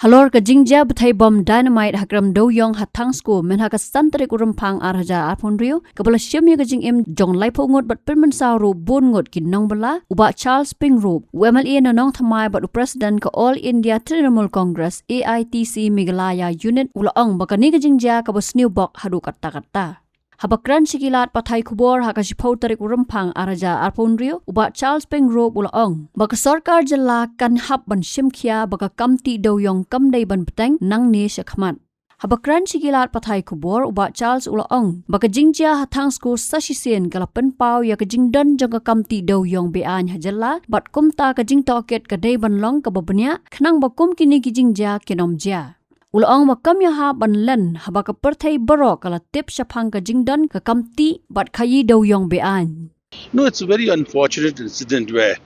Halor ka jingja Pyrthei bom dynamite hakram do yong hatang school men haka santri kurumpang araja arponrio kabala syemi ka jing im jong lai ngot bat permen sauru bon ngot kin nong bala uba Charles Pingrop WMLA na nong thamai bat president ka All India Trinamool Congress AITC Meghalaya unit ulaong bakani ka jingja ka bos new bok hadu katta Habakran sikilat Pyrthei kubor hakasipau tarik urumpang araja arponrio uba Charles Pingrop ulaong baka Sorkar jala kan hap ban simkhia baka kamti do yong kamdai ban peteng nang ni syakhamat Habakran sikilat Pyrthei kubor uba Charles ulaong baka jingja hatang school sasisen kalapen pau ya ka jingdan jang ka kamti do yong bean hajala bat kumta ka Jingtohkit ka dei ban long ka babanya khnang bakum kini ki jingja kinomja Ulaong makam ya ha banlan haba ka Pyrthei barok kala tip syapang ka jingdan ka kamti bat khayi do yong bean. No, it's a very unfortunate incident where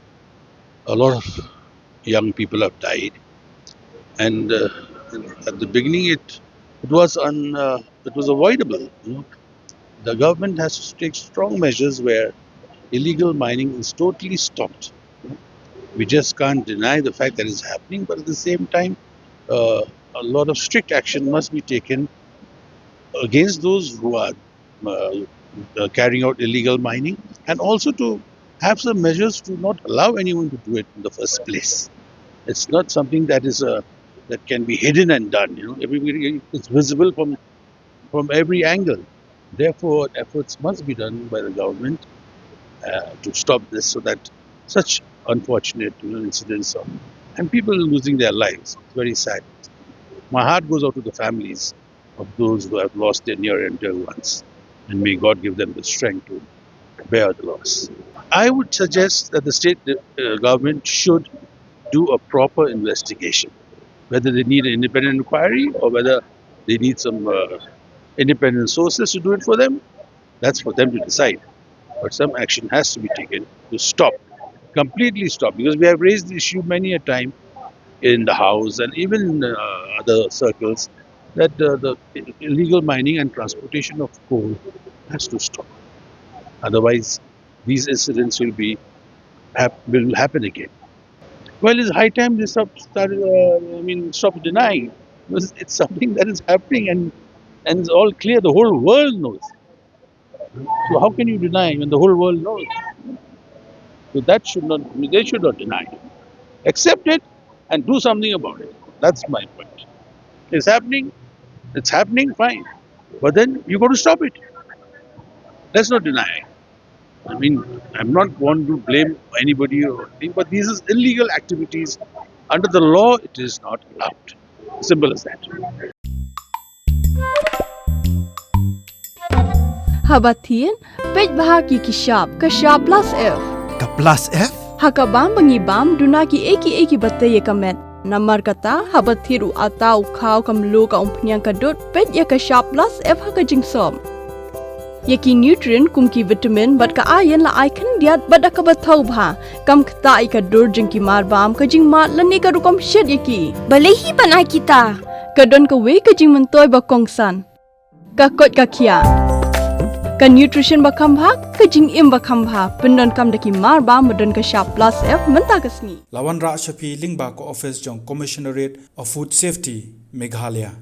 a lot of young people have died, and at the beginning it was avoidable. The government has to take strong measures where illegal mining is totally stopped. We just can't deny the fact that it's happening, but at the same time, a lot of strict action must be taken against those who are carrying out illegal mining, and also to have some measures to not allow anyone to do it in the first place. It's not something that is that can be hidden and done. Everybody, it's visible from every angle. Therefore, efforts must be done by the government to stop this, so that such unfortunate incidents and people losing their lives. It's very sad. My heart goes out to the families of those who have lost their near and dear ones, and may God give them the strength to bear the loss. I would suggest that the state government should do a proper investigation, whether they need an independent inquiry or whether they need some independent sources to do it for them. That's for them to decide. But some action has to be taken to stop, completely stop, because we have raised the issue many a time in the House and even in other circles, that the illegal mining and transportation of coal has to stop. Otherwise, these incidents will happen again. Well, it's high time they stop denying. Because it's something that is happening and it's all clear. The whole world knows. So how can you deny when the whole world knows? So they should not deny it. Accept it and do something about it. That's my point. It's happening, fine. But then you got to stop it. Let's not deny it. I'm not one to blame anybody or anything, but these are illegal activities. Under the law, it is not allowed. Simple as that. Haba thin, pej bahagi ki shop plus F. Ka plus F? Hakabam bangibam duna ki eki batte ye kamet. Namar kata haba thiru atau khau kamlu ka umpnyang kadut pej ye ka shop plus F haka jingsom. Yaki nutrient kum ki vitamin bat ka iron la icon diat bat ka bathau bha kam khta I ka dur jing ki mar bam ka jing mat lani ka rukom shed yaki. Balehi banai kita. Ka don ka we ka jing mentoy ba kongsan. Ka kot ka kia. Ka nutrition ba khambha ka jing im ba khambha pendon kam daki mar ba modon ka shop plus F menta kasni Lawan Ra Shafi Lingba ko office jong Commissionerate of Food Safety Meghalaya